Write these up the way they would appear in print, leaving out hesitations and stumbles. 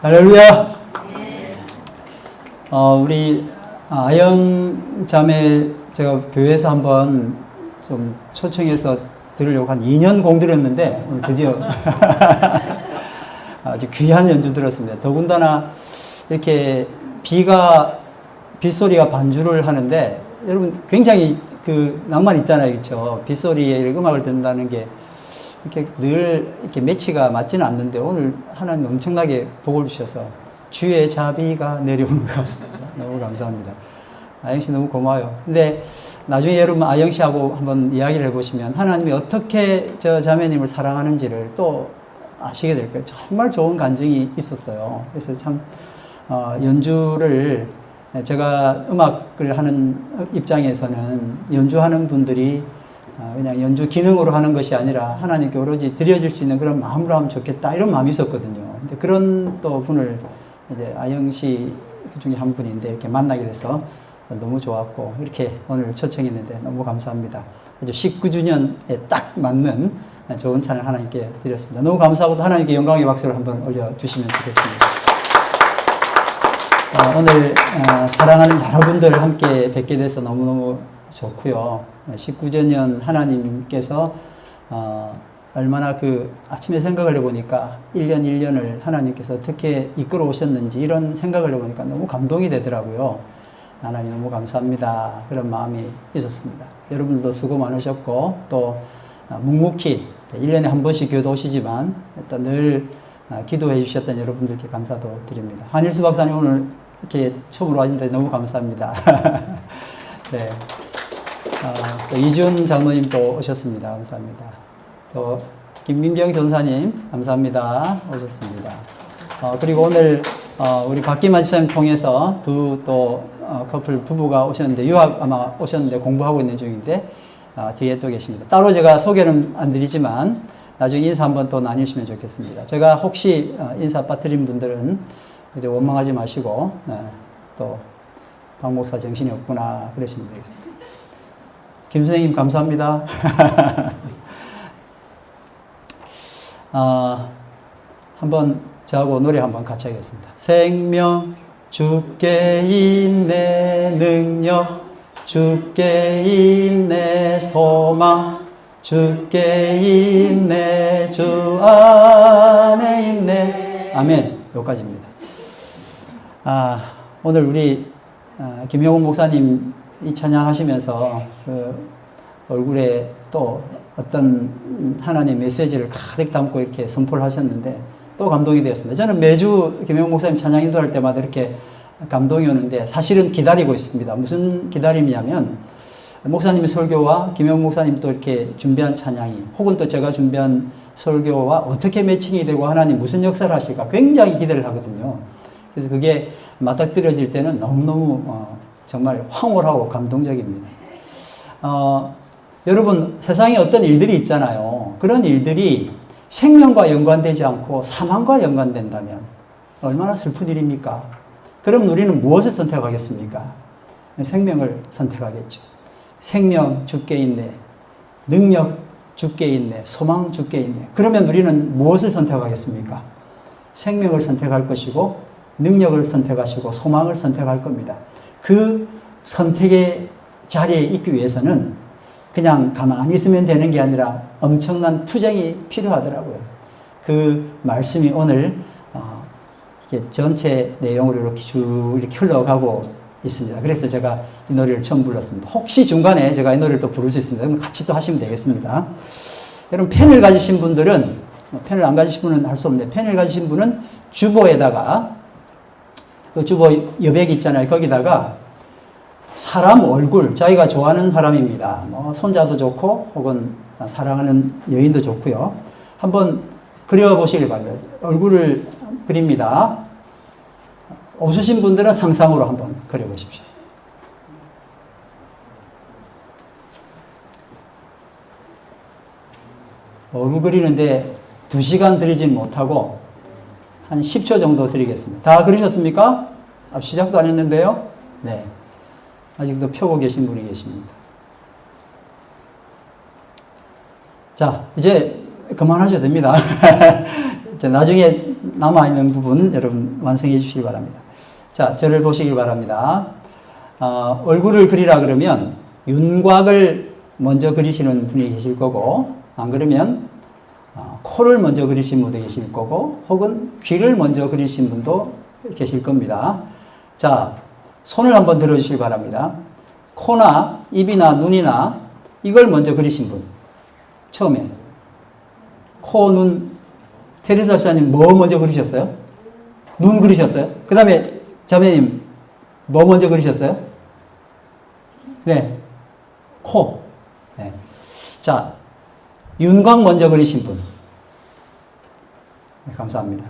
할렐루야. 우리 아영 자매 제가 교회에서 한번 좀 초청해서 들으려고 한 2년 공들였는데 오늘 드디어 아주 귀한 연주 들었습니다. 더군다나 이렇게 빗소리가 반주를 하는데 여러분 굉장히 그 낭만 있잖아요, 그렇죠? 빗소리에 이렇게 음악을 듣는다는 게 이렇게 늘 이렇게 매치가 맞지는 않는데 오늘 하나님 엄청나게 복을 주셔서 주의 자비가 내려오는 것 같습니다. 너무 감사합니다. 아영씨 너무 고마워요. 근데 나중에 여러분 아영씨하고 한번 이야기를 해보시면 하나님이 어떻게 저 자매님을 사랑하는지를 또 아시게 될 거예요. 정말 좋은 간증이 있었어요. 그래서 참 연주를 제가 음악을 하는 입장에서는 연주하는 분들이 그냥 연주 기능으로 하는 것이 아니라 하나님께 오로지 드려질 수 있는 그런 마음으로 하면 좋겠다 이런 마음이 있었거든요. 근데 그런 또 분을 이제 아영씨 중에 한 분인데 이렇게 만나게 돼서 너무 좋았고 이렇게 오늘 초청했는데 너무 감사합니다. 아주 19주년에 딱 맞는 좋은 찬양 하나님께 드렸습니다. 너무 감사하고 하나님께 영광의 박수를 한번 올려주시면 좋겠습니다. 오늘 사랑하는 여러분들 함께 뵙게 돼서 너무너무 좋고요. 19주년 하나님께서 얼마나 아침에 생각을 해보니까 1년 1년을 하나님께서 어떻게 이끌어 오셨는지 이런 생각을 해보니까 너무 감동이 되더라고요. 하나님 너무 감사합니다. 그런 마음이 있었습니다. 여러분들도 수고 많으셨고 또 묵묵히 1년에 한 번씩 교도 오시지만 또 늘 기도해 주셨던 여러분들께 감사도 드립니다. 한일수 박사님 오늘 이렇게 처음으로 와주는데 너무 감사합니다. 네. 또 이준 장로님도 오셨습니다. 감사합니다. 또 김민경 전사님 감사합니다. 오셨습니다. 그리고 오늘 우리 박기만 집사님 통해서 두 커플 부부가 오셨는데 유학 아마 오셨는데 공부하고 있는 중인데 뒤에 또 계십니다. 따로 제가 소개는 안 드리지만 나중에 인사 한번 또 나누시면 좋겠습니다. 제가 혹시 인사 빠뜨린 분들은 이제 원망하지 마시고 또 박 목사 정신이 없구나 그러시면 되겠습니다. 김 선생님 감사합니다. 한번 저하고 노래 한번 같이 하겠습니다. 생명 주께 있네 능력 주께 있네 소망 주께 있네 주 안에 있네 아멘. 여기까지입니다. 오늘 우리 김용훈 목사님 이 찬양 하시면서 얼굴에 또 어떤 하나님의 메시지를 가득 담고 이렇게 선포를 하셨는데 또 감동이 되었습니다. 저는 매주 김용훈 목사님 찬양 인도할 때마다 이렇게 감동이 오는데 사실은 기다리고 있습니다. 무슨 기다림이냐면 목사님의 설교와 김용훈 목사님 또 이렇게 준비한 찬양이 혹은 또 제가 준비한 설교와 어떻게 매칭이 되고 하나님 무슨 역사를 하실까 굉장히 기대를 하거든요. 그래서 그게 맞닥뜨려질 때는 너무너무 정말 황홀하고 감동적입니다. 여러분 세상에 어떤 일들이 있잖아요. 그런 일들이 생명과 연관되지 않고 사망과 연관된다면 얼마나 슬픈 일입니까? 그럼 우리는 무엇을 선택하겠습니까? 생명을 선택하겠죠. 생명 주께 있네. 능력 주께 있네. 소망 주께 있네. 그러면 우리는 무엇을 선택하겠습니까? 생명을 선택할 것이고 능력을 선택하시고 소망을 선택할 겁니다. 그 선택의 자리에 있기 위해서는 그냥 가만히 있으면 되는 게 아니라 엄청난 투쟁이 필요하더라고요. 그 말씀이 오늘 이게 전체 내용으로 이렇게 쭉 이렇게 흘러가고 있습니다. 그래서 제가 이 노래를 처음 불렀습니다. 혹시 중간에 제가 이 노래를 또 부를 수 있습니다. 그럼 같이 또 하시면 되겠습니다. 여러분 펜을 가지신 분들은 펜을 안 가지신 분은 할 수 없는데 펜을 가지신 분은 주보에다가 그 주보 여백 있잖아요. 거기다가 사람 얼굴, 자기가 좋아하는 사람입니다. 뭐 손자도 좋고 혹은 사랑하는 여인도 좋고요. 한번 그려보시길 바랍니다. 얼굴을 그립니다. 없으신 분들은 상상으로 한번 그려보십시오. 얼굴 그리는데 2시간 드리진 못하고 한 10초 정도 드리겠습니다. 다 그리셨습니까? 시작도 안 했는데요. 네. 아직도 펴고 계신 분이 계십니다. 자, 이제 그만하셔도 됩니다. 이제 나중에 남아있는 부분 여러분 완성해 주시기 바랍니다. 자, 저를 보시기 바랍니다. 얼굴을 그리라 그러면 윤곽을 먼저 그리시는 분이 계실 거고, 안 그러면 코를 먼저 그리신 분도 계실 거고, 혹은 귀를 먼저 그리신 분도 계실 겁니다. 자, 손을 한번 들어주시기 바랍니다. 코나 입이나 눈이나 이걸 먼저 그리신 분. 처음에. 코, 눈. 테레사 집사님 뭐 먼저 그리셨어요? 눈 그리셨어요? 그 다음에 자매님 뭐 먼저 그리셨어요? 네. 코. 네. 자, 윤곽 먼저 그리신 분. 네, 감사합니다.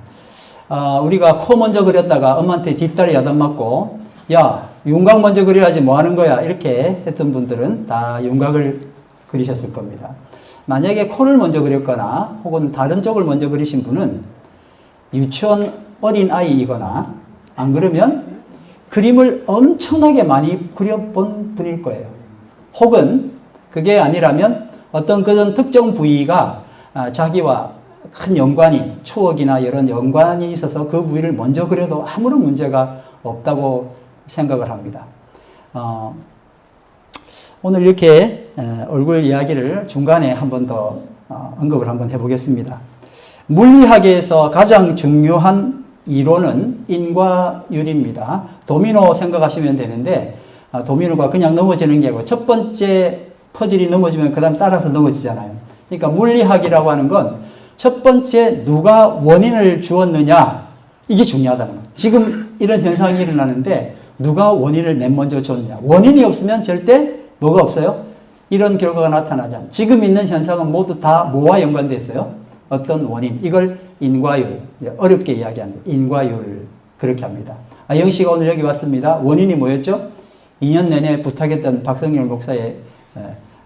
우리가 코 먼저 그렸다가 엄마한테 뒷다리 야단맞고, 야, 윤곽 먼저 그려야지 뭐 하는 거야. 이렇게 했던 분들은 다 윤곽을 그리셨을 겁니다. 만약에 코를 먼저 그렸거나 혹은 다른 쪽을 먼저 그리신 분은 유치원 어린아이이거나 안 그러면 그림을 엄청나게 많이 그려본 분일 거예요. 혹은 그게 아니라면 어떤 그런 특정 부위가 자기와 큰 연관이, 추억이나 이런 연관이 있어서 그 부위를 먼저 그려도 아무런 문제가 없다고 생각을 합니다. 오늘 이렇게 얼굴 이야기를 중간에 한 번 더 언급을 한번 해보겠습니다. 물리학에서 가장 중요한 이론은 인과율입니다. 도미노 생각하시면 되는데 도미노가 그냥 넘어지는 게 아니고 첫 번째 퍼즐이 넘어지면 그 다음 따라서 넘어지잖아요. 그러니까 물리학이라고 하는 건 첫 번째 누가 원인을 주었느냐 이게 중요하다는 거예요. 지금 이런 현상이 일어나는데 누가 원인을 맨 먼저 줬느냐. 원인이 없으면 절대 뭐가 없어요? 이런 결과가 나타나지 않아요. 지금 있는 현상은 모두 다 뭐와 연관되어 있어요? 어떤 원인. 이걸 인과율. 어렵게 이야기하는데 인과율 그렇게 합니다. 영 씨가 오늘 여기 왔습니다. 원인이 뭐였죠? 2년 내내 부탁했던 박성열 목사의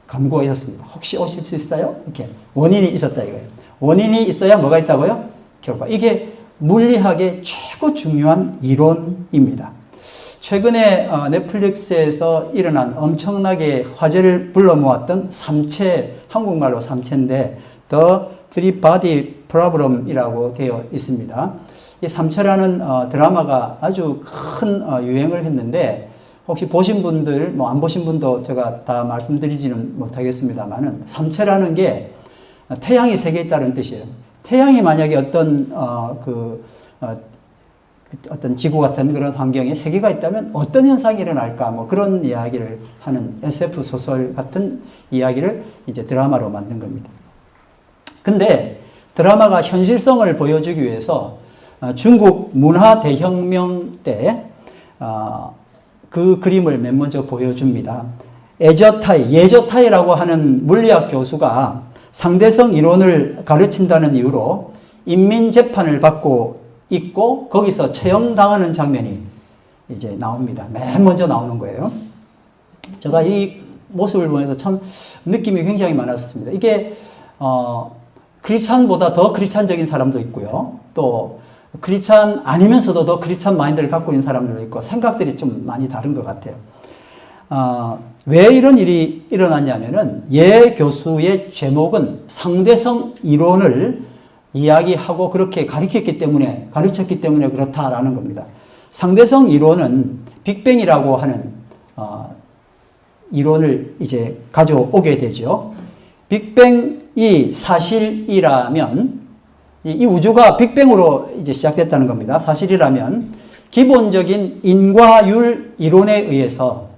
간구가 있었습니다. 혹시 오실 수 있어요? 이렇게 원인이 있었다 이거예요. 원인이 있어야 뭐가 있다고요? 결과. 이게 물리학의 최고 중요한 이론입니다. 최근에 넷플릭스에서 일어난 엄청나게 화제를 불러 모았던 삼체, 한국말로 삼체인데 The Three Body Problem이라고 되어 있습니다. 이 삼체라는 드라마가 아주 큰 유행을 했는데 혹시 보신 분들, 뭐 안 보신 분도 제가 다 말씀드리지는 못하겠습니다만은 삼체라는 게 태양이 3개 있다는 뜻이에요. 태양이 만약에 어떤 지구 같은 그런 환경에 3개가 있다면 어떤 현상이 일어날까 뭐 그런 이야기를 하는 SF 소설 같은 이야기를 이제 드라마로 만든 겁니다. 근데 드라마가 현실성을 보여주기 위해서 중국 문화 대혁명 때 그 그림을 맨 먼저 보여줍니다. 예저타이라고 하는 물리학 교수가 상대성 이론을 가르친다는 이유로 인민재판을 받고 있고 거기서 처형당하는 장면이 이제 나옵니다. 맨 먼저 나오는 거예요. 제가 이 모습을 보면서 참 느낌이 굉장히 많았습니다. 이게 크리스찬보다 더 크리스찬적인 사람도 있고요. 또 크리스찬 아니면서도 더 크리스찬 마인드를 갖고 있는 사람들도 있고 생각들이 좀 많이 다른 것 같아요. 왜 이런 일이 일어났냐면은 예 교수의 제목은 상대성 이론을 이야기하고 그렇게 가르쳤기 때문에 그렇다라는 겁니다. 상대성 이론은 빅뱅이라고 하는 이론을 이제 가져오게 되죠. 빅뱅이 사실이라면 이 우주가 빅뱅으로 이제 시작됐다는 겁니다. 사실이라면 기본적인 인과율 이론에 의해서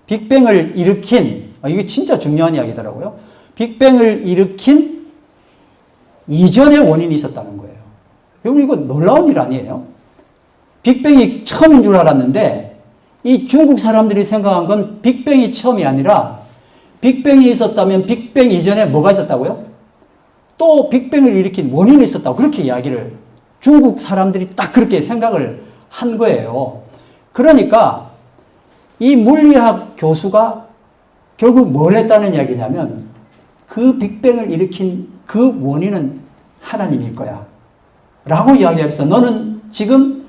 빅뱅을 일으킨 이게 진짜 중요한 이야기더라고요. 빅뱅을 일으킨 이전의 원인이 있었다는 거예요. 여러분 이거 놀라운 일 아니에요? 빅뱅이 처음인 줄 알았는데 이 중국 사람들이 생각한 건 빅뱅이 처음이 아니라 빅뱅이 있었다면 빅뱅 이전에 뭐가 있었다고요? 또 빅뱅을 일으킨 원인이 있었다고 그렇게 이야기를 중국 사람들이 딱 그렇게 생각을 한 거예요. 그러니까 이 물리학 교수가 결국 뭘 했다는 이야기냐면 그 빅뱅을 일으킨 그 원인은 하나님일 거야 라고 이야기하면서 너는 지금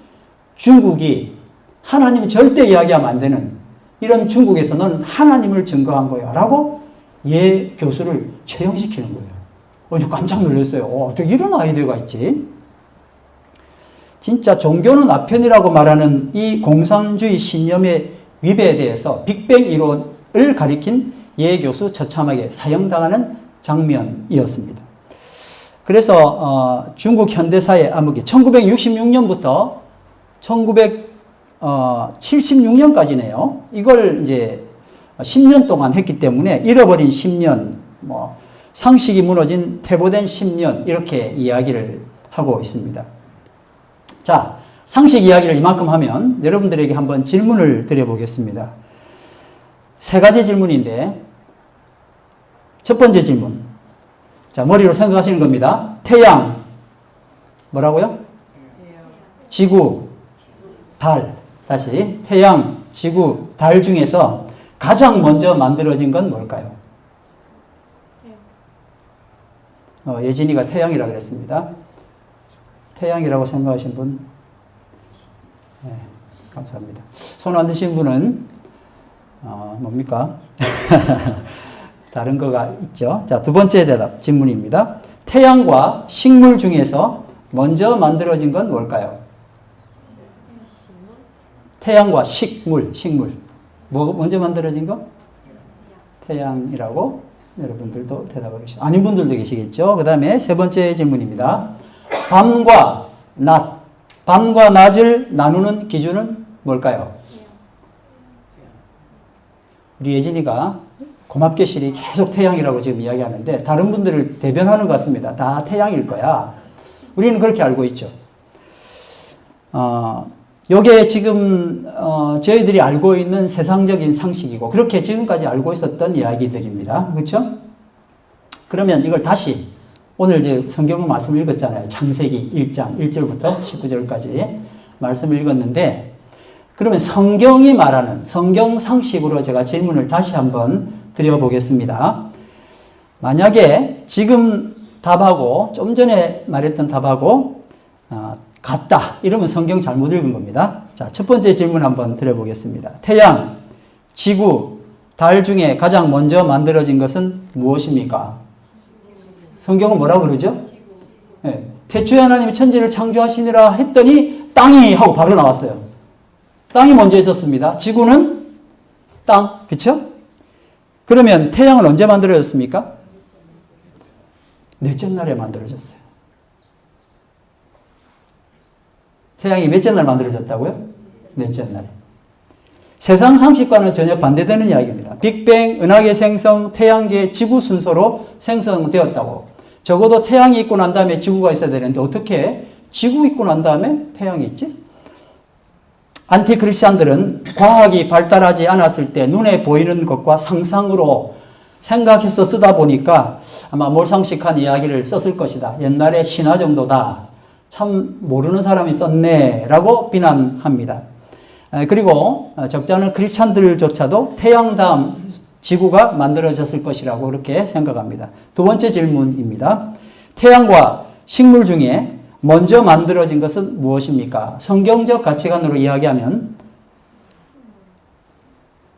중국이 하나님 절대 이야기하면 안 되는 이런 중국에서 너는 하나님을 증거한 거야 라고 예 교수를 처형시키는 거예요. 깜짝 놀랐어요. 어떻게 이런 아이디어가 있지? 진짜 종교는 아편이라고 말하는 이 공산주의 신념의 위배에 대해서 빅뱅 이론을 가리킨 예 교수 처참하게 사형당하는 장면이었습니다. 그래서 중국 현대사의 암흑기 1966년부터 1976년까지네요. 이걸 이제 10년 동안 했기 때문에 잃어버린 10년, 상식이 무너진 퇴보된 10년 이렇게 이야기를 하고 있습니다. 자, 상식 이야기를 이만큼 하면 여러분들에게 한번 질문을 드려보겠습니다. 세 가지 질문인데, 첫 번째 질문. 자, 머리로 생각하시는 겁니다. 태양, 뭐라고요? 지구, 달. 다시, 태양, 지구, 달 중에서 가장 먼저 만들어진 건 뭘까요? 예진이가 태양이라고 그랬습니다. 태양이라고 생각하신 분? 네, 감사합니다. 손 안 드신 분은, 뭡니까? 다른 거가 있죠. 자, 두 번째 대답, 질문입니다. 태양과 식물 중에서 먼저 만들어진 건 뭘까요? 태양과 식물. 뭐 먼저 만들어진 거? 태양이라고 여러분들도 대답하고 계시죠. 아닌 분들도 계시겠죠. 그 다음에 세 번째 질문입니다. 밤과 낮을 나누는 기준은 뭘까요? 우리 예진이가 고맙게 실이 계속 태양이라고 지금 이야기하는데 다른 분들을 대변하는 것 같습니다. 다 태양일 거야. 우리는 그렇게 알고 있죠. 요게 지금 저희들이 알고 있는 세상적인 상식이고 그렇게 지금까지 알고 있었던 이야기들입니다. 그렇죠? 그러면 이걸 다시 오늘 이제 성경 말씀을 읽었잖아요. 창세기 1장 1절부터 19절까지 말씀을 읽었는데 그러면 성경이 말하는 성경 상식으로 제가 질문을 다시 한번 드려보겠습니다. 만약에 지금 답하고 좀 전에 말했던 답하고 같다. 이러면 성경 잘못 읽은 겁니다. 자, 첫 번째 질문 한번 드려보겠습니다. 태양, 지구, 달 중에 가장 먼저 만들어진 것은 무엇입니까? 성경은 뭐라고 그러죠? 네. 태초에 하나님이 천지를 창조하시니라 했더니 땅이 하고 바로 나왔어요. 땅이 먼저 있었습니다. 지구는 땅, 그쵸? 그러면 태양은 언제 만들어졌습니까? 넷째 날에 만들어졌어요. 태양이 몇째 날 만들어졌다고요? 넷째 날에. 세상 상식과는 전혀 반대되는 이야기입니다. 빅뱅, 은하계 생성, 태양계, 지구 순서로 생성되었다고. 적어도 태양이 있고 난 다음에 지구가 있어야 되는데 어떻게 지구 있고 난 다음에 태양이 있지? 안티크리스찬들은 과학이 발달하지 않았을 때 눈에 보이는 것과 상상으로 생각해서 쓰다 보니까 아마 몰상식한 이야기를 썼을 것이다. 옛날에 신화 정도다. 참 모르는 사람이 썼네 라고 비난합니다. 그리고 적지 않은 크리스찬들조차도 태양 다음 지구가 만들어졌을 것이라고 그렇게 생각합니다. 두 번째 질문입니다. 태양과 식물 중에 먼저 만들어진 것은 무엇입니까? 성경적 가치관으로 이야기하면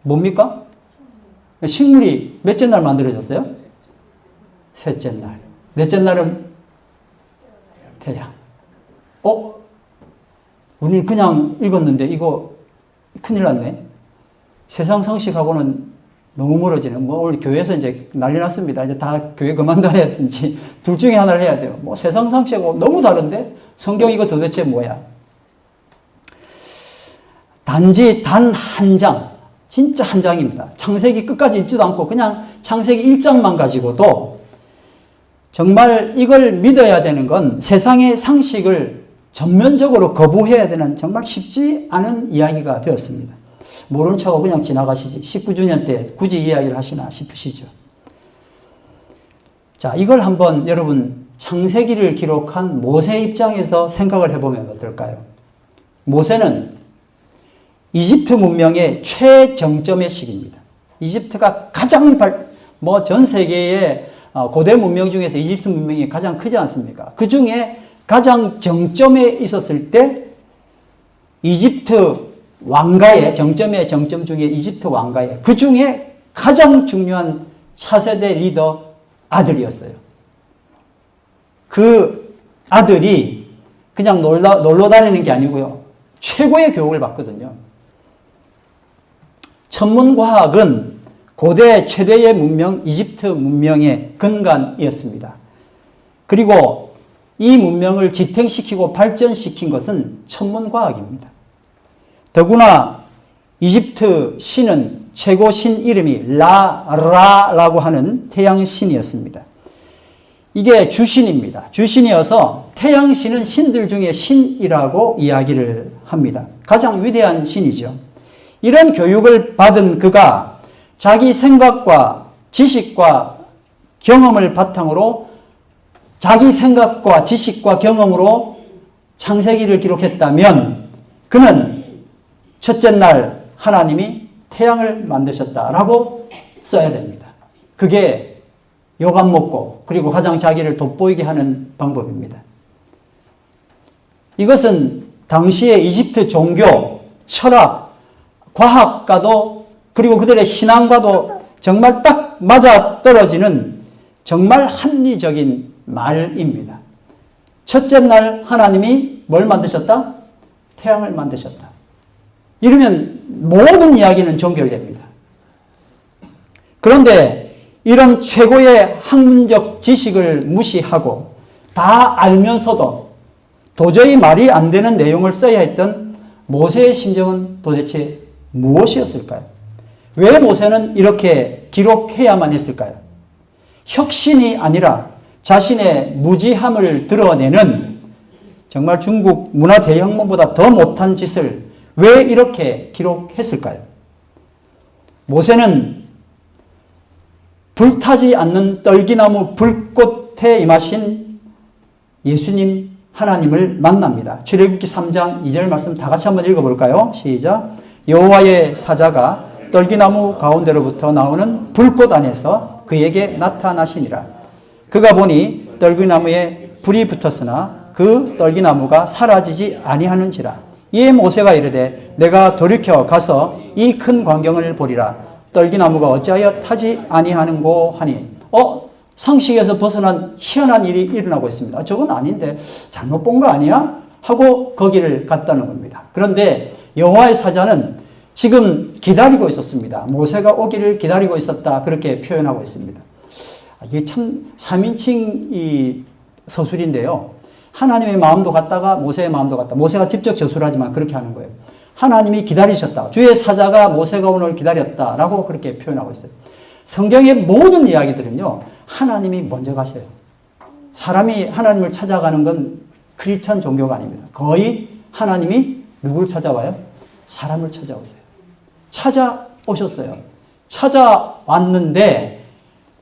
뭡니까? 식물이 몇째 날 만들어졌어요? 셋째 날. 넷째 날은 태양. 우리는 그냥 읽었는데 이거 큰일 났네. 세상 상식하고는 너무 멀어지는. 오늘 교회에서 이제 난리 났습니다. 이제 다 교회 그만둬야든지 둘 중에 하나를 해야 돼요. 세상 상식하고 너무 다른데 성경 이거 도대체 뭐야? 단지 단 한 장, 진짜 한 장입니다. 창세기 끝까지 읽지도 않고 그냥 창세기 1장만 가지고도 정말 이걸 믿어야 되는 건 세상의 상식을 전면적으로 거부해야 되는 정말 쉽지 않은 이야기가 되었습니다. 모른 척하고 그냥 지나가시지. 19주년 때 굳이 이야기를 하시나 싶으시죠. 자, 이걸 한번 여러분 창세기를 기록한 모세 입장에서 생각을 해보면 어떨까요? 모세는 이집트 문명의 최정점의 시기입니다. 이집트가 가장 전 세계의 고대 문명 중에서 이집트 문명이 가장 크지 않습니까? 그 중에 가장 정점에 있었을 때 이집트 왕가의 정점의 정점 중에 이집트 왕가의 그 중에 가장 중요한 차세대 리더 아들이었어요. 그 아들이 그냥 놀러 다니는 게 아니고요. 최고의 교육을 받거든요. 천문과학은 고대 최대의 문명, 이집트 문명의 근간이었습니다. 그리고 이 문명을 지탱시키고 발전시킨 것은 천문과학입니다. 더구나 이집트 신은 최고 신 이름이 라라고 하는 태양신이었습니다. 이게 주신입니다. 주신이어서 태양신은 신들 중에 신이라고 이야기를 합니다. 가장 위대한 신이죠. 이런 교육을 받은 그가 자기 생각과 지식과 경험을 바탕으로 자기 생각과 지식과 경험으로 창세기를 기록했다면 그는 첫째 날 하나님이 태양을 만드셨다라고 써야 됩니다. 그게 요감 먹고 그리고 가장 자기를 돋보이게 하는 방법입니다. 이것은 당시의 이집트 종교, 철학, 과학과도 그리고 그들의 신앙과도 정말 딱 맞아떨어지는 정말 합리적인 말입니다. 첫째 날 하나님이 뭘 만드셨다? 태양을 만드셨다. 이러면 모든 이야기는 종결됩니다. 그런데 이런 최고의 학문적 지식을 무시하고 다 알면서도 도저히 말이 안 되는 내용을 써야 했던 모세의 심정은 도대체 무엇이었을까요? 왜 모세는 이렇게 기록해야만 했을까요? 혁신이 아니라 자신의 무지함을 드러내는 정말 중국 문화재혁문보다 더 못한 짓을 왜 이렇게 기록했을까요? 모세는 불타지 않는 떨기나무 불꽃에 임하신 예수님 하나님을 만납니다. 출애굽기 3장 2절 말씀 다 같이 한번 읽어볼까요? 시작. 여호와의 사자가 떨기나무 가운데로부터 나오는 불꽃 안에서 그에게 나타나시니라. 그가 보니 떨기나무에 불이 붙었으나 그 떨기나무가 사라지지 아니하는지라. 이에 모세가 이르되 내가 돌이켜 가서 이 큰 광경을 보리라. 떨기나무가 어찌하여 타지 아니하는고 하니 상식에서 벗어난 희한한 일이 일어나고 있습니다. 저건 아닌데 잘못 본 거 아니야? 하고 거기를 갔다는 겁니다. 그런데 여호와의 사자는 지금 기다리고 있었습니다. 모세가 오기를 기다리고 있었다. 그렇게 표현하고 있습니다. 이게 참 3인칭 서술인데요. 하나님의 마음도 같다가 모세의 마음도 같다. 모세가 직접 저술하지만 그렇게 하는 거예요. 하나님이 기다리셨다. 주의 사자가 모세가 오늘 기다렸다라고 그렇게 표현하고 있어요. 성경의 모든 이야기들은요. 하나님이 먼저 가세요. 사람이 하나님을 찾아가는 건 크리스찬 종교가 아닙니다. 거의 하나님이 누구를 찾아와요? 사람을 찾아오세요. 찾아오셨어요. 찾아왔는데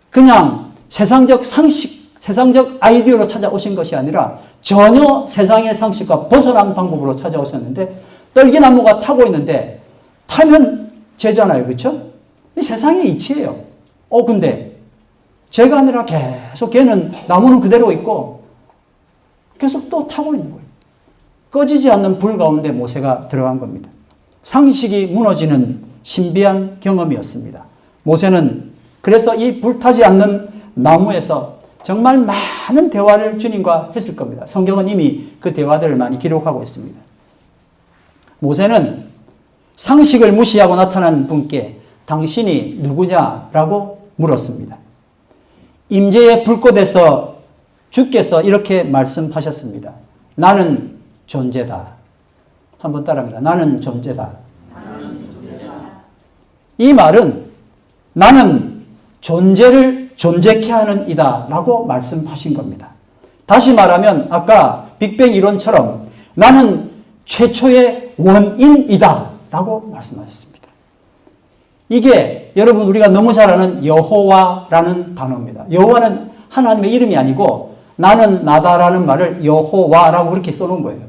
그냥 세상적 상식, 세상적 아이디어로 찾아오신 것이 아니라 전혀 세상의 상식과 벗어난 방법으로 찾아오셨는데 떨기나무가 타고 있는데 타면 죄잖아요. 그렇죠? 세상의 이치예요. 근데 죄가 아니라 계속 걔는 나무는 그대로 있고 계속 또 타고 있는 거예요. 꺼지지 않는 불 가운데 모세가 들어간 겁니다. 상식이 무너지는 신비한 경험이었습니다. 모세는 그래서 이 불타지 않는 나무에서 정말 많은 대화를 주님과 했을 겁니다. 성경은 이미 그 대화들을 많이 기록하고 있습니다. 모세는 상식을 무시하고 나타난 분께 당신이 누구냐라고 물었습니다. 임재의 불꽃에서 주께서 이렇게 말씀하셨습니다. 나는 존재다. 한번 따라합니다. 나는 존재다. 이 말은 나는 존재를 존재케 하는 이다 라고 말씀하신 겁니다. 다시 말하면 아까 빅뱅 이론처럼 나는 최초의 원인이다 라고 말씀하셨습니다. 이게 여러분 우리가 너무 잘 아는 여호와라는 단어입니다. 여호와는 하나님의 이름이 아니고 나는 나다라는 말을 여호와라고 그렇게 써놓은 거예요.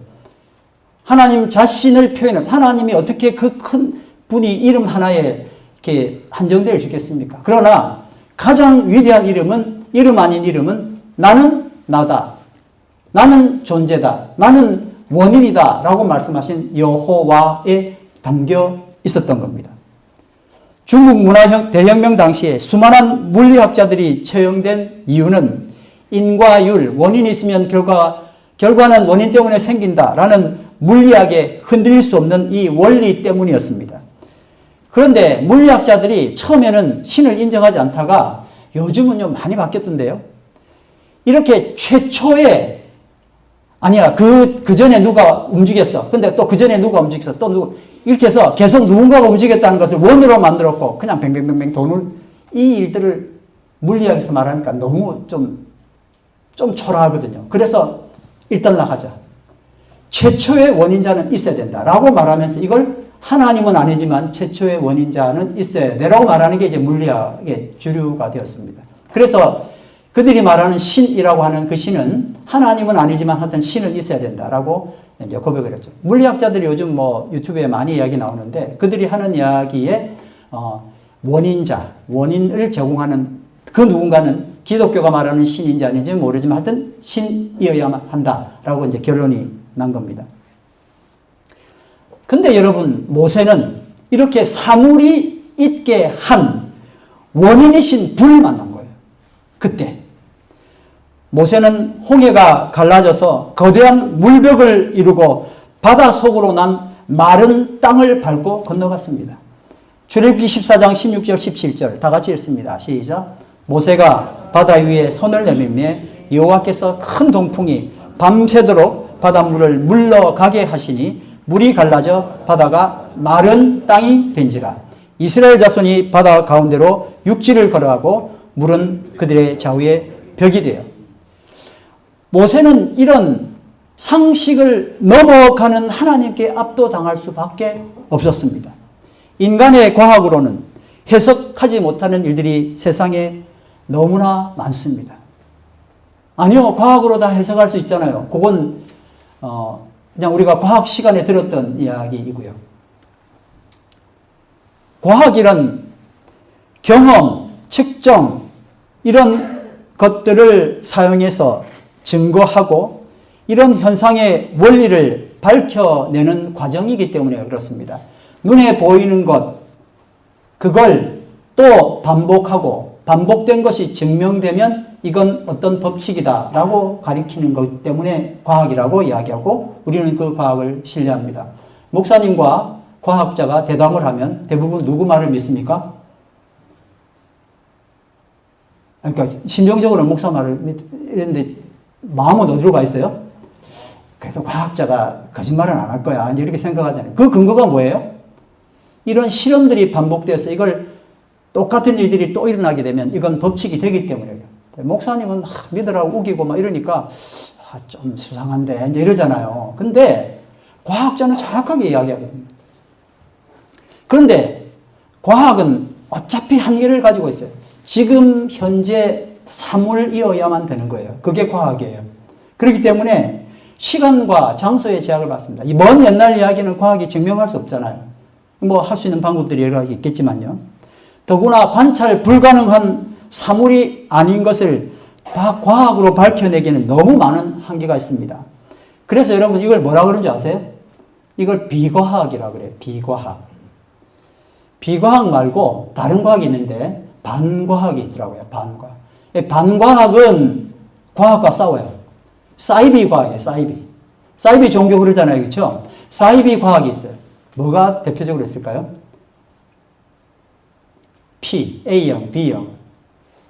하나님 자신을 표현합니다. 하나님이 어떻게 그 큰 분이 이름 하나에 이렇게 한정되어 있겠습니까? 그러나 가장 위대한 이름은 이름 아닌 이름은 나는 나다. 나는 존재다. 나는 원인이다. 라고 말씀하신 여호와에 담겨 있었던 겁니다. 중국 문화 대혁명 당시에 수많은 물리학자들이 처형된 이유는 인과율, 원인이 있으면 결과는 원인 때문에 생긴다라는 물리학에 흔들릴 수 없는 이 원리 때문이었습니다. 그런데 물리학자들이 처음에는 신을 인정하지 않다가 요즘은요 많이 바뀌었던데요. 이렇게 최초의 아니야 그 전에 누가 움직였어. 근데 또 그 전에 누가 움직였어. 또 누구 이렇게 해서 계속 누군가가 움직였다는 것을 원으로 만들었고 그냥 뱅뱅뱅뱅 도는 이 일들을 물리학에서 말하니까 너무 좀 초라하거든요. 그래서 일단 나가자. 최초의 원인자는 있어야 된다라고 말하면서 이걸 하나님은 아니지만 최초의 원인자는 있어야 돼라고 말하는 게 이제 물리학의 주류가 되었습니다. 그래서 그들이 말하는 신이라고 하는 그 신은 하나님은 아니지만 하여튼 신은 있어야 된다라고 이제 고백을 했죠. 물리학자들이 요즘 뭐 유튜브에 많이 이야기 나오는데 그들이 하는 이야기에 원인자, 원인을 제공하는 그 누군가는 기독교가 말하는 신인지 아닌지 모르지만 하여튼 신이어야만 한다라고 이제 결론이 난 겁니다. 근데 여러분, 모세는 이렇게 사물이 있게 한 원인이신 분을 만난 거예요. 그때. 모세는 홍해가 갈라져서 거대한 물벽을 이루고 바다 속으로 난 마른 땅을 밟고 건너갔습니다. 출애굽기 14장 16절 17절 다 같이 읽습니다. 시작. 모세가 바다 위에 손을 내밀매 여호와께서 큰 동풍이 밤새도록 바닷물을 물러가게 하시니 물이 갈라져 바다가 마른 땅이 된지라. 이스라엘 자손이 바다 가운데로 육지를 걸어가고 물은 그들의 좌우에 벽이 되어. 모세는 이런 상식을 넘어가는 하나님께 압도당할 수밖에 없었습니다. 인간의 과학으로는 해석하지 못하는 일들이 세상에 너무나 많습니다. 아니요, 과학으로 다 해석할 수 있잖아요. 그건 그냥 우리가 과학 시간에 들었던 이야기이고요. 과학이란 경험, 측정 이런 것들을 사용해서 증거하고 이런 현상의 원리를 밝혀내는 과정이기 때문에 그렇습니다. 눈에 보이는 것, 그걸 또 반복하고 반복된 것이 증명되면 이건 어떤 법칙이다라고 가리키는 것 때문에 과학이라고 이야기하고 우리는 그 과학을 신뢰합니다. 목사님과 과학자가 대담을 하면 대부분 누구 말을 믿습니까? 그러니까 심정적으로 목사 말을 믿는데 마음은 어디로 가 있어요? 그래도 과학자가 거짓말은 안 할 거야 이렇게 생각하잖아요. 그 근거가 뭐예요? 이런 실험들이 반복되어서 이걸 똑같은 일들이 또 일어나게 되면 이건 법칙이 되기 때문에. 목사님은 믿으라고 우기고 막 이러니까 좀 수상한데 이제 이러잖아요. 근데 과학자는 정확하게 이야기하거든요. 그런데 과학은 어차피 한계를 가지고 있어요. 지금 현재 사물이어야만 되는 거예요. 그게 과학이에요. 그렇기 때문에 시간과 장소의 제약을 받습니다. 이 먼 옛날 이야기는 과학이 증명할 수 없잖아요. 뭐 할 수 있는 방법들이 여러 가지 있겠지만요. 더구나 관찰 불가능한 사물이 아닌 것을 과학으로 밝혀내기는 너무 많은 한계가 있습니다. 그래서 여러분 이걸 뭐라 그러는지 아세요? 이걸 비과학이라고 그래요. 비과학. 비과학 말고 다른 과학이 있는데 반과학이 있더라고요. 반과학. 반과학은 과학과 싸워요. 사이비 과학이에요. 사이비. 사이비 종교 그러잖아요. 그렇죠? 사이비 과학이 있어요. 뭐가 대표적으로 있을까요? P, A형, B형.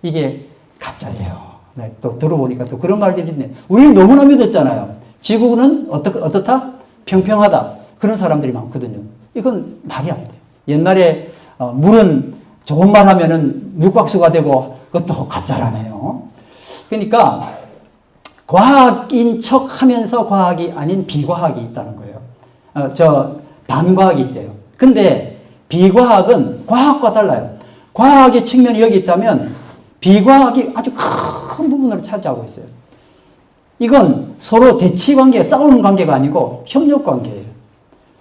이게 가짜예요. 네, 또 들어보니까 또 그런 말들이 있네. 우리는 너무나 믿었잖아요. 지구는 어떻다? 평평하다. 그런 사람들이 많거든요. 이건 말이 안 돼요. 옛날에 물은 좋은 말 하면은 물곽수가 되고 그것도 가짜라네요. 그러니까 과학인 척 하면서 과학이 아닌 비과학이 있다는 거예요. 반과학이 있대요. 근데 비과학은 과학과 달라요. 과학의 측면이 여기 있다면 비과학이 아주 큰 부분으로 차지하고 있어요. 이건 서로 대치 관계, 싸우는 관계가 아니고 협력 관계예요.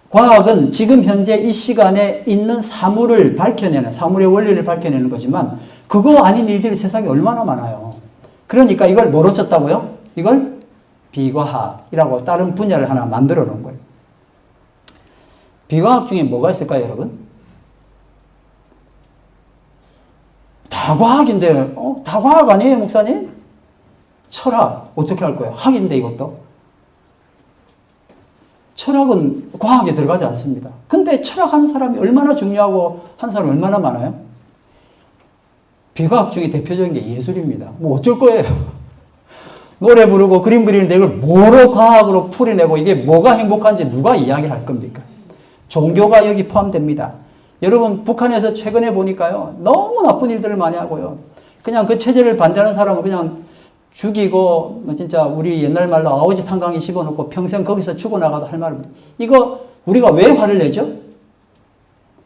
과학은 지금 현재 이 시간에 있는 사물을 밝혀내는, 사물의 원리를 밝혀내는 거지만 그거 아닌 일들이 세상에 얼마나 많아요. 그러니까 이걸 뭐로 쳤다고요? 이걸 비과학이라고 다른 분야를 하나 만들어 놓은 거예요. 비과학 중에 뭐가 있을까요, 여러분? 다 과학인데, 다 과학 아니에요, 목사님? 철학, 어떻게 할 거예요? 학인데, 이것도. 철학은 과학에 들어가지 않습니다. 근데 철학하는 사람이 얼마나 중요하고 한 사람이 얼마나 많아요? 비과학 중에 대표적인 게 예술입니다. 뭐 어쩔 거예요? 노래 부르고 그림 그리는데 이걸 뭐로 과학으로 풀이내고 이게 뭐가 행복한지 누가 이야기를 할 겁니까? 종교가 여기 포함됩니다. 여러분 북한에서 최근에 보니까요. 너무 나쁜 일들을 많이 하고요. 그냥 그 체제를 반대하는 사람은 그냥 죽이고 진짜 우리 옛날 말로 아오지 탄광에 집어넣고 평생 거기서 죽어나가도 할 말은 이거 우리가 왜 화를 내죠?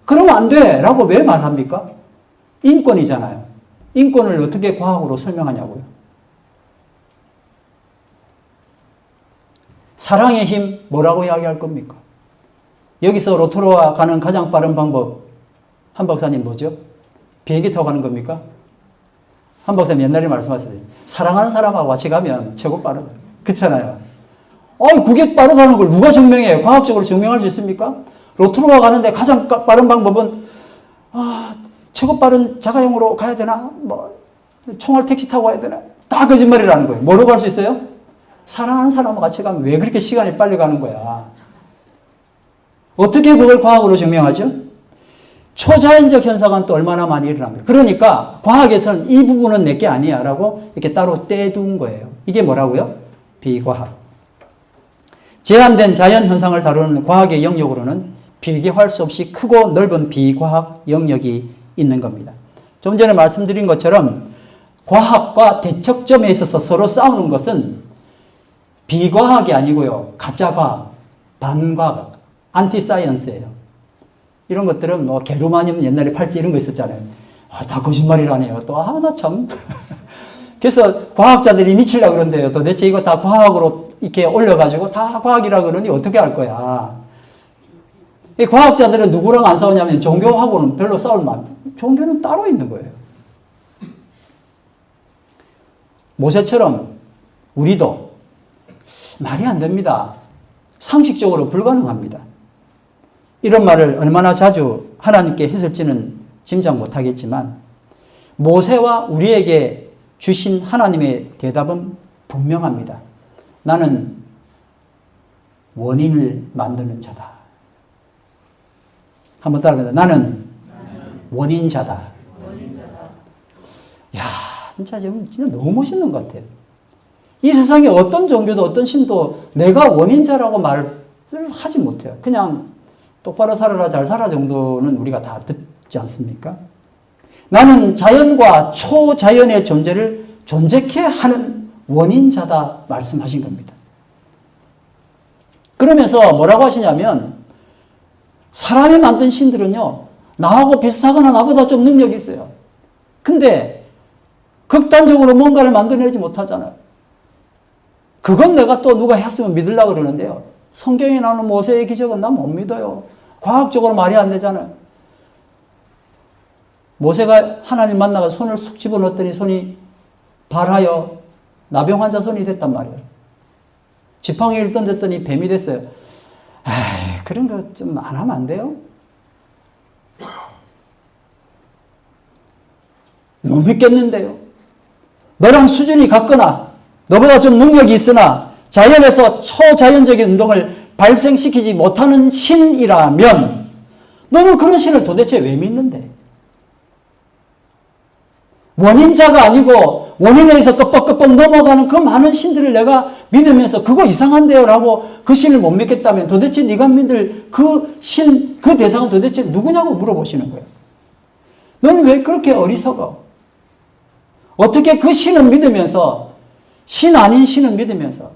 그러면 안 돼! 라고 왜 말합니까? 인권이잖아요. 인권을 어떻게 과학으로 설명하냐고요. 사랑의 힘, 뭐라고 이야기할 겁니까? 여기서 로토로와 가는 가장 빠른 방법, 한 박사님 뭐죠? 비행기 타고 가는 겁니까? 한 박사님 옛날에 말씀하셨어요. 사랑하는 사람하고 같이 가면 최고 빠르다. 그렇잖아요. 그게 빠르다는 걸 누가 증명해요? 과학적으로 증명할 수 있습니까? 로토로가 가는데 가장 빠른 방법은 최고 빠른 자가용으로 가야 되나? 총알 택시 타고 가야 되나? 다 거짓말이라는 거예요. 뭐로 갈 수 있어요? 사랑하는 사람하고 같이 가면 왜 그렇게 시간이 빨리 가는 거야? 어떻게 그걸 과학으로 증명하죠? 초자연적 현상은 또 얼마나 많이 일어납니다. 그러니까 과학에서는 이 부분은 내게 아니야 라고 이렇게 따로 떼둔 거예요. 이게 뭐라고요? 비과학. 제한된 자연 현상을 다루는 과학의 영역으로는 비교할 수 없이 크고 넓은 비과학 영역이 있는 겁니다. 좀 전에 말씀드린 것처럼 과학과 대척점에 있어서 서로 싸우는 것은 비과학이 아니고요. 가짜과학, 반과학, 안티사이언스예요. 이런 것들은 게르마늄 옛날에 팔찌 이런 거 있었잖아요. 다 거짓말이라네요. 또 나 참. 그래서 과학자들이 미치려고 그런대요. 도대체 이거 다 과학으로 이렇게 올려가지고 다 과학이라 그러니 어떻게 할 거야. 이 과학자들은 누구랑 안 싸우냐면 종교하고는 별로 싸울 만. 종교는 따로 있는 거예요. 모세처럼 우리도 말이 안 됩니다. 상식적으로 불가능합니다. 이런 말을 얼마나 자주 하나님께 했을지는 짐작 못하겠지만 모세와 우리에게 주신 하나님의 대답은 분명합니다. 나는 원인을 만드는 자다. 한번 따라합니다. 나는 원인자다. 야, 진짜 너무 멋있는 것 같아요. 이 세상에 어떤 종교도 어떤 신도 내가 원인자라고 말을 하지 못해요. 그냥 똑바로 살아라, 잘 살아 정도는 우리가 다 듣지 않습니까? 나는 자연과 초자연의 존재를 존재케 하는 원인자다 말씀하신 겁니다. 그러면서 뭐라고 하시냐면 사람이 만든 신들은요, 나하고 비슷하거나 나보다 좀 능력이 있어요. 근데 극단적으로 뭔가를 만들어내지 못하잖아요. 그건 내가 또 누가 했으면 믿으려고 그러는데요. 성경에 나오는 모세의 기적은 나 못 믿어요. 과학적으로 말이 안 되잖아요. 모세가 하나님 만나가 손을 쑥 집어넣었더니 손이 발하여 나병 환자 손이 됐단 말이에요. 지팡이를 던졌더니 뱀이 됐어요. 그런 거 좀 안 하면 안 돼요? 못 믿겠는데요. 너랑 수준이 같거나 너보다 좀 능력이 있으나 자연에서 초자연적인 운동을 발생시키지 못하는 신이라면 너는 그런 신을 도대체 왜 믿는데? 원인자가 아니고 원인에 의해서 끄뻑끄뻑 넘어가는 그 많은 신들을 내가 믿으면서 그거 이상한데요 라고 그 신을 못 믿겠다면 도대체 네가 믿을 그 신, 그 대상은 도대체 누구냐고 물어보시는 거예요. 너는 왜 그렇게 어리석어? 어떻게 그 신을 믿으면서 신 아닌 신을 믿으면서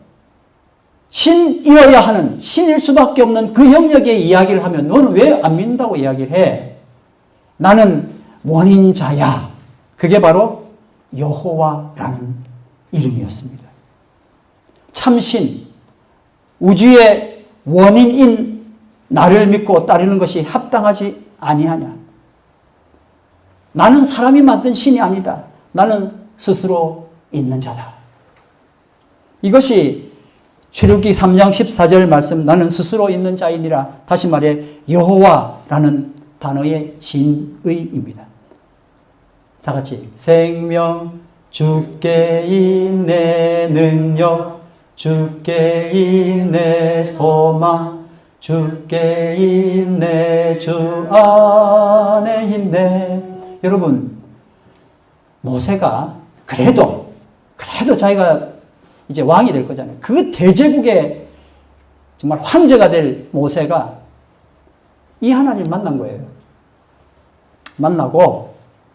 신이어야 하는 신일 수밖에 없는 그 영역의 이야기를 하면 너는 왜 안 믿는다고 이야기를 해? 나는 원인자야. 그게 바로 여호와라는 이름이었습니다. 참신, 우주의 원인인 나를 믿고 따르는 것이 합당하지 아니하냐. 나는 사람이 만든 신이 아니다. 나는 스스로 있는 자다. 이것이 출애굽기 3장 14절 말씀, 나는 스스로 있는 자이니라. 다시 말해 여호와라는 단어의 진의입니다. 다 같이 생명 주께 있네 능력 주께 있네 소망 주께 있네 주 안에 있네. 여러분 모세가 그래도 자기가 이제 왕이 될 거잖아요. 그 대제국의 정말 황제가 될 모세가 이 하나님 만난 거예요. 만나고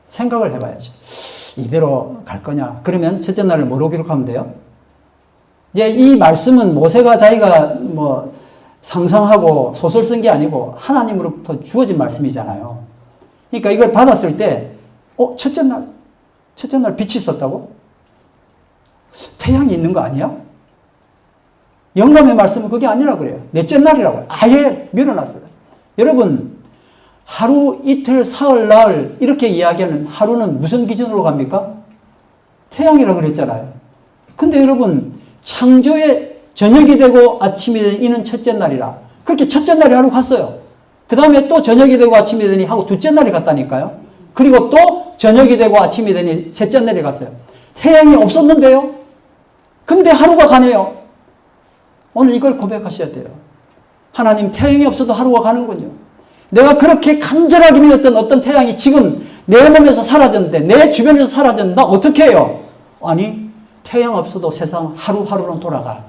생각을 해봐야죠. 이대로 갈 거냐? 그러면 첫째 날을 뭐로 기록하면 돼요? 이제 이 말씀은 모세가 자기가 상상하고 소설 쓴 게 아니고 하나님으로부터 주어진 말씀이잖아요. 그러니까 이걸 받았을 때 첫째 날 빛이 있었다고? 태양이 있는 거 아니야? 영감의 말씀은 그게 아니라 그래요. 넷째 날이라고 아예 밀어놨어요. 여러분, 하루, 이틀, 사흘, 나흘 이렇게 이야기하는 하루는 무슨 기준으로 갑니까? 태양이라고 그랬잖아요. 근데 여러분, 창조의 저녁이 되고 아침이 되니 이는 첫째 날이라. 그렇게 첫째 날이 하루 갔어요. 그 다음에 또 저녁이 되고 아침이 되니 하고 둘째 날이 갔다니까요. 그리고 또 저녁이 되고 아침이 되니 셋째 날이 갔어요. 태양이 없었는데요. 근데 하루가 가네요. 오늘 이걸 고백하셔야 돼요. 하나님, 태양이 없어도 하루가 가는군요. 내가 그렇게 간절하게 믿었던 어떤 태양이 지금 내 몸에서 사라졌는데, 내 주변에서 사라졌는데 나 어떻게 해요? 아니, 태양 없어도 세상 하루하루는 돌아가.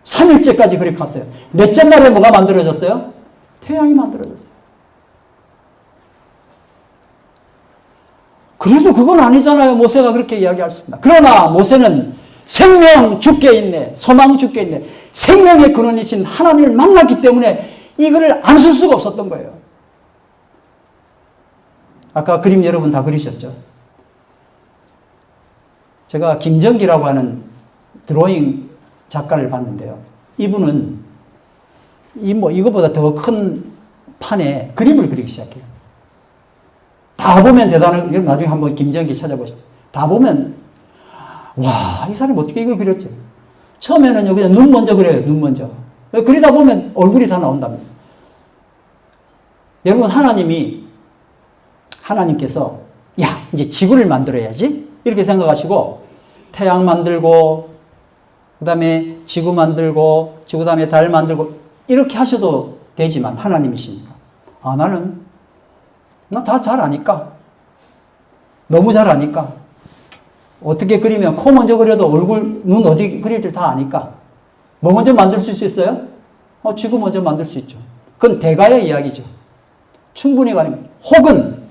3일째까지 그렇게 갔어요. 넷째 날에 뭐가 만들어졌어요? 태양이 만들어졌어요. 그래도 그건 아니잖아요. 모세가 그렇게 이야기할 수 있습니다. 그러나 모세는 생명 주께 있네, 소망 주께 있네, 생명의 근원이신 하나님을 만났기 때문에 이거를 안 쓸 수가 없었던 거예요. 아까 그림 여러분 다 그리셨죠? 제가 김정기라고 하는 드로잉 작가를 봤는데요. 이분은 이거보다 더 큰 판에 그림을 그리기 시작해요. 다 보면 대단한, 여러분 나중에 한번 김정기 찾아보시죠. 다 보면, 와, 이 사람이 어떻게 이걸 그렸지? 처음에는 그냥 눈 먼저 그려요, 눈 먼저. 그리다 보면 얼굴이 다 나온답니다. 여러분, 하나님께서, 야, 이제 지구를 만들어야지? 이렇게 생각하시고, 태양 만들고, 그 다음에 지구 만들고, 그 다음에 달 만들고, 이렇게 하셔도 되지만, 하나님이십니까? 나 다 잘 아니까. 너무 잘 아니까. 어떻게 그리면 코 먼저 그려도 얼굴, 눈 어디 그릴지 다 아니까. 뭐 먼저 만들 수 있어요? 지구 먼저 만들 수 있죠. 그건 대가의 이야기죠. 충분히 가능합니다. 혹은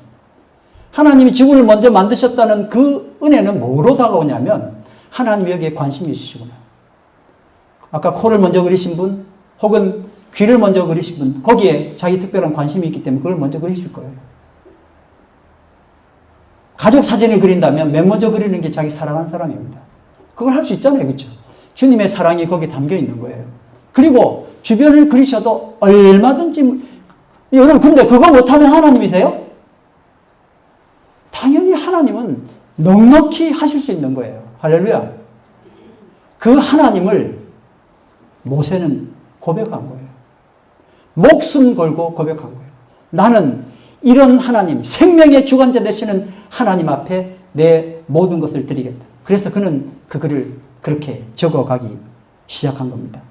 하나님이 지구를 먼저 만드셨다는 그 은혜는 뭐로 다가오냐면 하나님이 여기에 관심이 있으시구나. 아까 코를 먼저 그리신 분, 혹은 귀를 먼저 그리신 분, 거기에 자기 특별한 관심이 있기 때문에 그걸 먼저 그리실 거예요. 가족 사진을 그린다면 맨 먼저 그리는 게 자기 사랑하는 사람입니다. 그걸 할 수 있잖아요. 그렇죠? 주님의 사랑이 거기에 담겨 있는 거예요. 그리고 주변을 그리셔도 얼마든지, 여러분 근데 그거 못하면 하나님이세요? 당연히 하나님은 넉넉히 하실 수 있는 거예요. 할렐루야. 그 하나님을 모세는 고백한 거예요. 목숨 걸고 고백한 거예요. 나는 이런 하나님, 생명의 주관자 되시는 하나님 앞에 내 모든 것을 드리겠다. 그래서 그는 그 글을 그렇게 적어가기 시작한 겁니다.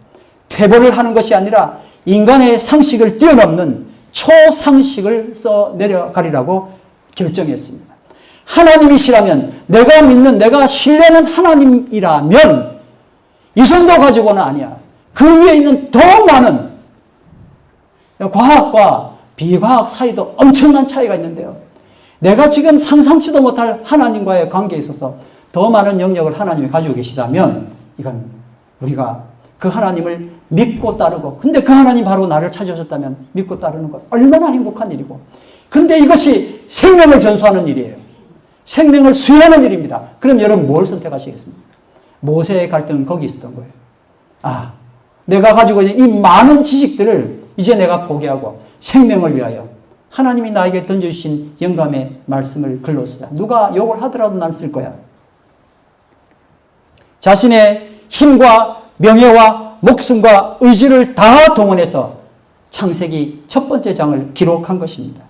퇴보를 하는 것이 아니라 인간의 상식을 뛰어넘는 초상식을 써 내려가리라고 결정했습니다. 하나님이시라면, 내가 믿는, 내가 신뢰하는 하나님이라면 이 정도 가지고는 아니야. 그 위에 있는 더 많은 과학과 비과학 사이도 엄청난 차이가 있는데요. 내가 지금 상상치도 못할 하나님과의 관계에 있어서 더 많은 영역을 하나님이 가지고 계시다면 이건 우리가 그 하나님을 믿고 따르고, 근데 그 하나님 바로 나를 찾으셨다면 믿고 따르는 것 얼마나 행복한 일이고, 근데 이것이 생명을 전수하는 일이에요. 생명을 수여하는 일입니다. 그럼 여러분 뭘 선택하시겠습니까? 모세의 갈등은 거기 있었던 거예요. 내가 가지고 있는 이 많은 지식들을 이제 내가 포기하고 생명을 위하여 하나님이 나에게 던져주신 영감의 말씀을 글로 쓰자. 누가 욕을 하더라도 난 쓸 거야. 자신의 힘과 명예와 목숨과 의지를 다 동원해서 창세기 첫 번째 장을 기록한 것입니다.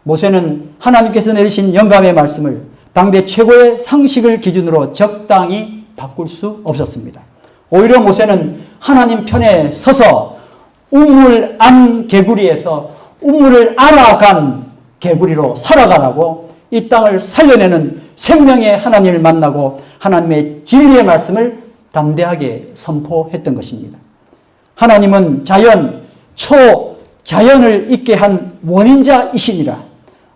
모세는 하나님께서 내리신 영감의 말씀을 당대 최고의 상식을 기준으로 적당히 바꿀 수 없었습니다. 오히려 모세는 하나님 편에 서서 우물 안 개구리에서 우물을 알아간 개구리로 살아가라고 이 땅을 살려내는 생명의 하나님을 만나고 하나님의 진리의 말씀을 담대하게 선포했던 것입니다. 하나님은 자연을 있게 한 원인자이시니라.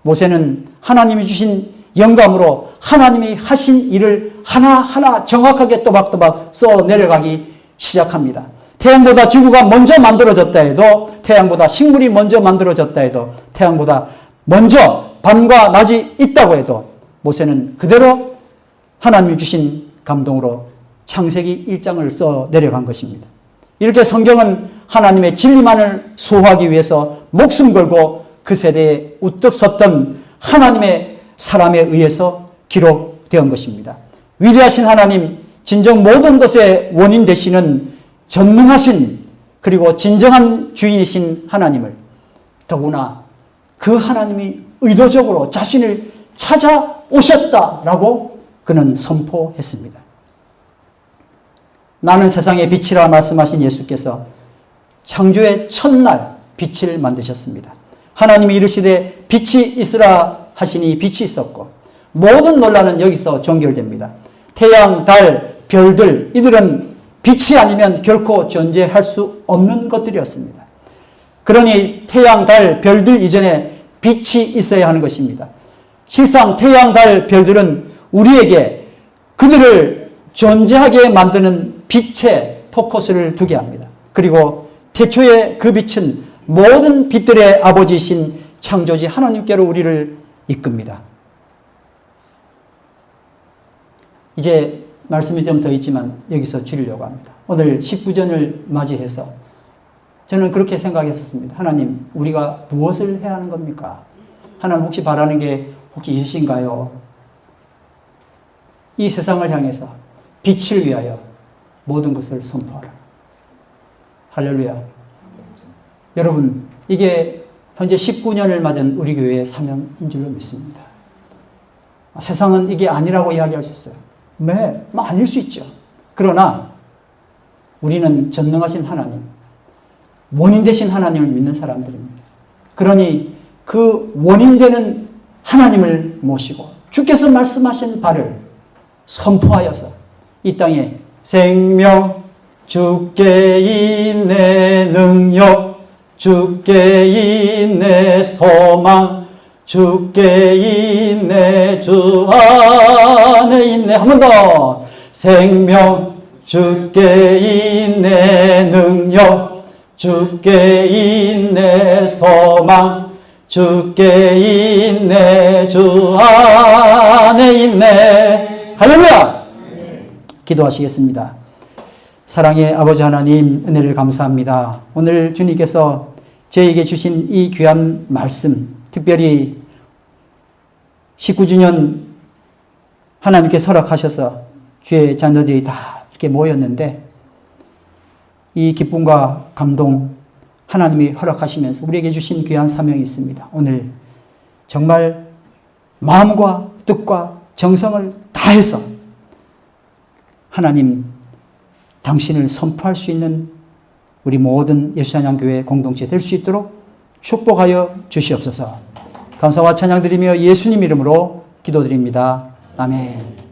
모세는 하나님이 주신 영감으로 하나님이 하신 일을 하나하나 정확하게 또박또박 써 내려가기 시작합니다. 태양보다 지구가 먼저 만들어졌다 해도, 태양보다 식물이 먼저 만들어졌다 해도, 태양보다 먼저 밤과 낮이 있다고 해도 모세는 그대로 하나님이 주신 감동으로 창세기 1장을 써 내려간 것입니다. 이렇게 성경은 하나님의 진리만을 소화하기 위해서 목숨 걸고 그 세대에 우뚝 섰던 하나님의 사람에 의해서 기록된 것입니다. 위대하신 하나님, 진정 모든 것의 원인 되시는 전능하신 그리고 진정한 주인이신 하나님을, 더구나 그 하나님이 의도적으로 자신을 찾아오셨다라고 그는 선포했습니다. 나는 세상의 빛이라 말씀하신 예수께서 창조의 첫날 빛을 만드셨습니다. 하나님이 이르시되 빛이 있으라 하시니 빛이 있었고, 모든 논란은 여기서 종결됩니다. 태양, 달, 별들, 이들은 빛이 아니면 결코 존재할 수 없는 것들이었습니다. 그러니 태양, 달, 별들 이전에 빛이 있어야 하는 것입니다. 실상 태양, 달, 별들은 우리에게 그들을 존재하게 만드는 빛에 포커스를 두게 합니다. 그리고 태초에 그 빛은 모든 빛들의 아버지이신 창조주 하나님께로 우리를 이끕니다. 이제 말씀이 좀 더 있지만 여기서 줄이려고 합니다. 오늘 19전을 맞이해서 저는 그렇게 생각했었습니다. 하나님, 우리가 무엇을 해야 하는 겁니까? 하나님 혹시 바라는 게 혹시 있으신가요? 이 세상을 향해서 빛을 위하여 모든 것을 선포하라. 할렐루야. 여러분, 이게 현재 19년을 맞은 우리 교회의 사명인 줄로 믿습니다. 세상은 이게 아니라고 이야기할 수 있어요. 네, 아닐 수 있죠. 그러나 우리는 전능하신 하나님, 원인 되신 하나님을 믿는 사람들입니다. 그러니 그 원인 되는 하나님을 모시고 주께서 말씀하신 바를 선포하여서 이 땅에 생명, 주께 있네 능력, 주께 있네 소망, 주께 있네 주 안에 있네. 한 번 더. 생명, 주께 있네 능력, 주께 있네 소망, 주께 있네 주 안에 있네. 할렐루야. 기도하시겠습니다. 사랑의 아버지 하나님, 은혜를 감사합니다. 오늘 주님께서 저에게 주신 이 귀한 말씀, 특별히 19주년 하나님께서 허락하셔서 주의 자녀들이 다 이렇게 모였는데, 이 기쁨과 감동 하나님이 허락하시면서 우리에게 주신 귀한 사명이 있습니다. 오늘 정말 마음과 뜻과 정성을 다해서 하나님 당신을 선포할 수 있는 우리 모든 예수찬양교회 공동체 될 수 있도록 축복하여 주시옵소서. 감사와 찬양 드리며 예수님 이름으로 기도드립니다. 아멘.